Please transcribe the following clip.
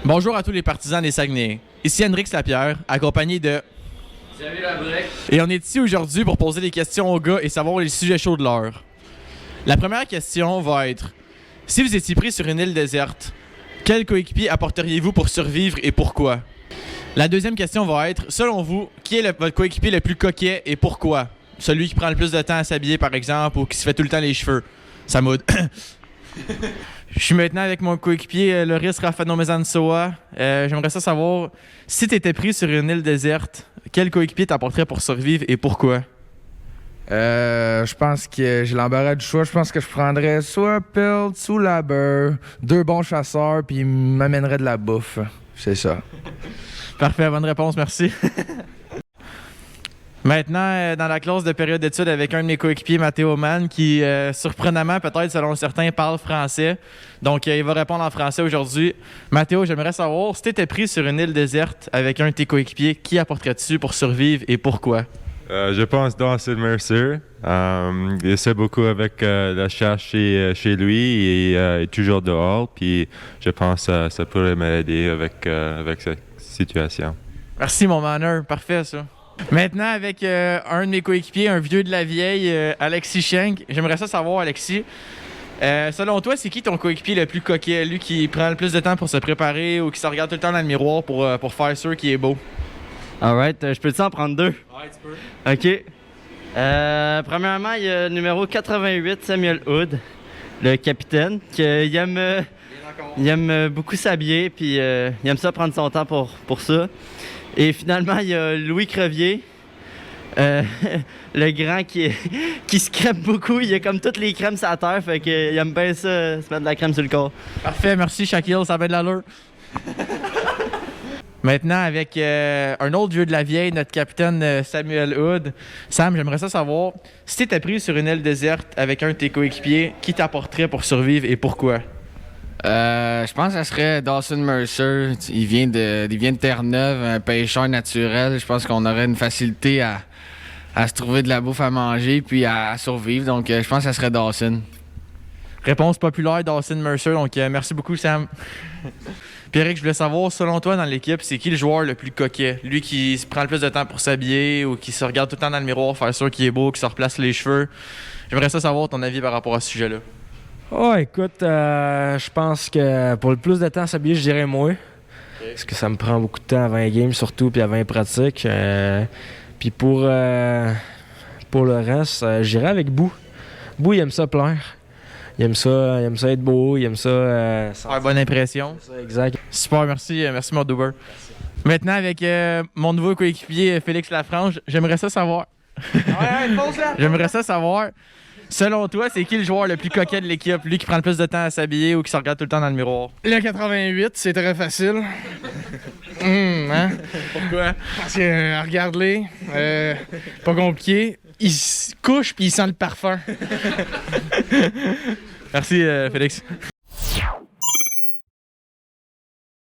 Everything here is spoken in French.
Bonjour à tous les partisans des Saguenay. Ici Hendrix Lapierre, accompagné de Xavier Labrec. Et on est ici aujourd'hui pour poser des questions aux gars et savoir les sujets chauds de l'heure. La première question va être: si vous étiez pris sur une île déserte, quel coéquipier apporteriez-vous pour survivre et pourquoi? La deuxième question va être: selon vous, qui est votre coéquipier le plus coquet et pourquoi? Celui qui prend le plus de temps à s'habiller par exemple ou qui se fait tout le temps les cheveux. Ça moude. Je suis maintenant avec mon coéquipier Loris Rafano Mezansoa. J'aimerais ça savoir, si tu étais pris sur une île déserte, quel coéquipier t'apporterait pour survivre et pourquoi? Je pense que j'ai l'embarras du choix. Je pense que je prendrais soit Pelt, soit Laber, deux bons chasseurs, puis ils m'amèneraient de la bouffe. C'est ça. Parfait, bonne réponse, merci. Maintenant, dans la classe de période d'études avec un de mes coéquipiers, Mathéo Mann, qui, surprenamment, peut-être selon certains, parle français. Donc, il va répondre en français aujourd'hui. Mathéo, j'aimerais savoir, si tu étais pris sur une île déserte avec un de tes coéquipiers, qui apporterais-tu pour survivre et pourquoi? Je pense Dawson Mercer. Il sait beaucoup avec la chasse chez lui et il est toujours dehors. Puis je pense que ça pourrait m'aider avec cette situation. Merci, mon maneur. Parfait, ça. Maintenant, avec un de mes coéquipiers, un vieux de la vieille, Alexis Schenk. J'aimerais ça savoir, Alexis, selon toi, c'est qui ton coéquipier le plus coquet? Lui qui prend le plus de temps pour se préparer ou qui se regarde tout le temps dans le miroir pour faire sûr qu'il est beau? Alright, je peux-tu en prendre deux? Ouais, tu peux. OK. Premièrement, il y a le numéro 88, Samuel Hood, le capitaine, il aime beaucoup s'habiller, puis il aime ça prendre son temps pour ça. Et finalement, il y a Louis Crevier, le grand qui se crème beaucoup. Il a comme toutes les crèmes sur la terre, fait qu'il aime bien ça, se mettre de la crème sur le corps. Parfait, merci Shaquille, ça va de l'allure. Maintenant, avec un autre vieux de la vieille, notre capitaine Samuel Hood. Sam, j'aimerais ça savoir, si tu étais pris sur une île déserte avec un de tes coéquipiers, qui t'apporterait pour survivre et pourquoi? Je pense que ça serait Dawson Mercer. Il vient de Terre-Neuve, un pêcheur naturel. Je pense qu'on aurait une facilité à se trouver de la bouffe à manger puis à survivre. Donc, je pense que ça serait Dawson. Réponse populaire, Dawson Mercer. Donc, merci beaucoup, Sam. Pierrick, je voulais savoir, selon toi, dans l'équipe, c'est qui le joueur le plus coquet? Lui qui se prend le plus de temps pour s'habiller ou qui se regarde tout le temps dans le miroir, faire sûr qu'il est beau, qui se replace les cheveux. J'aimerais ça savoir ton avis par rapport à ce sujet-là. Oh, écoute, je pense que pour le plus de temps à s'habiller, je dirais moi. Okay. Parce que ça me prend beaucoup de temps avant les games, surtout, puis avant les pratiques. Puis pour le reste, j'irais avec Bou. Bou, il aime ça plaire. Il aime ça être beau, il aime ça... bonne impression. Ça, exact. Super, merci mon Duber. Maintenant, avec mon nouveau coéquipier, Félix Lafrange, j'aimerais ça savoir... J'aimerais ça savoir... Selon toi, c'est qui le joueur le plus coquet de l'équipe? Lui qui prend le plus de temps à s'habiller ou qui se regarde tout le temps dans le miroir? Le 88, c'est très facile. Hein? Pourquoi? Parce que, regarde-les, pas compliqué. Il se couche puis il sent le parfum. Merci, Félix.